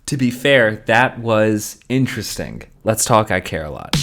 To be fair, that was interesting. Let's talk I Care a Lot.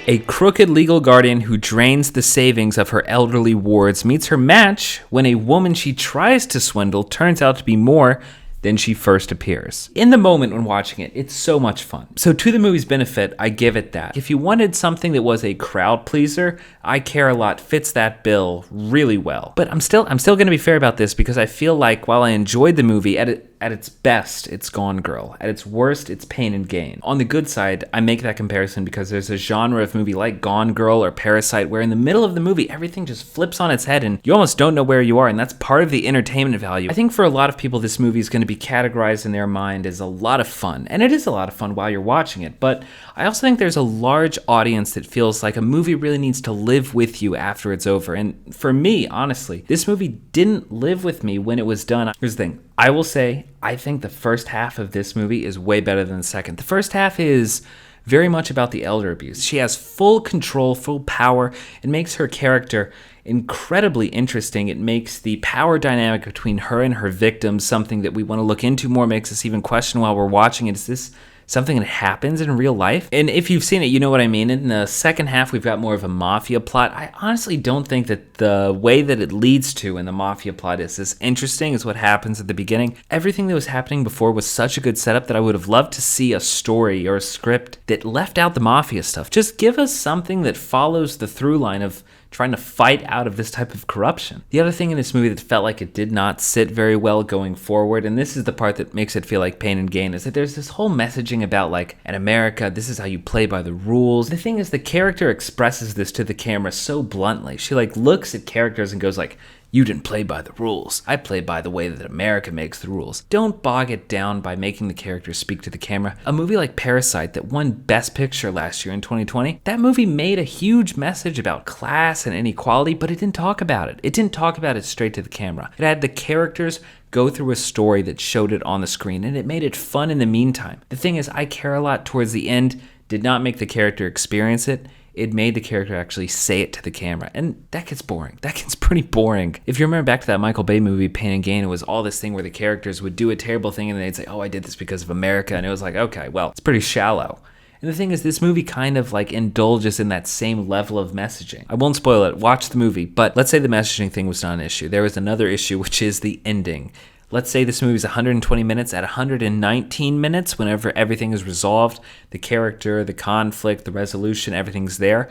A crooked legal guardian who drains the savings of her elderly wards meets her match when a woman she tries to swindle turns out to be more than she first appears. In the moment when watching it, it's so much fun. So to the movie's benefit, I give it that. If you wanted something that was a crowd pleaser, I Care a Lot fits that bill really well. But I'm still going to be fair about this because I feel like while I enjoyed the movie, at its best, it's Gone Girl. At its worst, it's Pain and Gain. On the good side, I make that comparison because there's a genre of movie like Gone Girl or Parasite where in the middle of the movie, everything just flips on its head and you almost don't know where you are, and that's part of the entertainment value. I think for a lot of people, this movie is going to be categorized in their mind as a lot of fun, and it is a lot of fun while you're watching it, but I also think there's a large audience that feels like a movie really needs to live with you after it's over, and for me, honestly, this movie didn't live with me when it was done. Here's the thing. I will say, I think the first half of this movie is way better than the second. The first half is very much about the elder abuse. She has full control, full power. It makes her character incredibly interesting. It makes the power dynamic between her and her victims something that we want to look into more, makes us even question while we're watching it. Is this something that happens in real life? And if you've seen it, you know what I mean. In the second half, we've got more of a mafia plot. I honestly don't think that the way that it leads to in the mafia plot is as interesting as what happens at the beginning. Everything that was happening before was such a good setup that I would have loved to see a story or a script that left out the mafia stuff. Just give us something that follows the through line of trying to fight out of this type of corruption. The other thing in this movie that felt like it did not sit very well going forward, and this is the part that makes it feel like Pain and Gain, is that there's this whole messaging about like, in America, this is how you play by the rules. The thing is, the character expresses this to the camera so bluntly. She like looks at characters and goes like, you didn't play by the rules. I play by the way that America makes the rules. Don't bog it down by making the characters speak to the camera. A movie like Parasite that won Best Picture last year in 2020, that movie made a huge message about class and inequality, but it didn't talk about it. It didn't talk about it straight to the camera. It had the characters go through a story that showed it on the screen, and it made it fun in the meantime. The thing is, I Care a Lot towards the end did not make the character experience it. It made the character actually say it to the camera. And that gets boring. That gets pretty boring. If you remember back to that Michael Bay movie, Pain and Gain, it was all this thing where the characters would do a terrible thing and they'd say, oh, I did this because of America. And it was like, okay, well, it's pretty shallow. And the thing is, this movie kind of like indulges in that same level of messaging. I won't spoil it. Watch the movie. But let's say the messaging thing was not an issue. There was another issue, which is the ending. Let's say this movie is 120 minutes. At 119 minutes, whenever everything is resolved, the character, the conflict, the resolution, everything's there,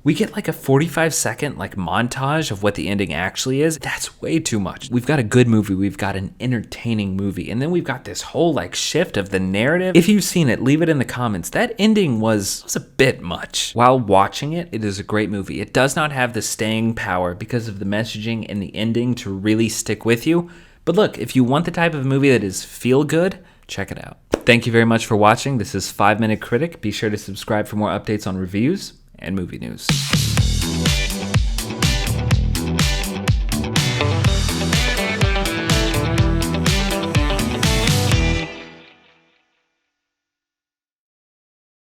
we get like a 45-second like montage of what the ending actually is. That's way too much. We've got a good movie. We've got an entertaining movie. And then we've got this whole like shift of the narrative. If you've seen it, leave it in the comments. That ending was a bit much. While watching it, it is a great movie. It does not have the staying power because of the messaging and the ending to really stick with you. But look, if you want the type of movie that is feel good, check it out. Thank you very much for watching. This is 5 Minute Critic. Be sure to subscribe for more updates on reviews and movie news.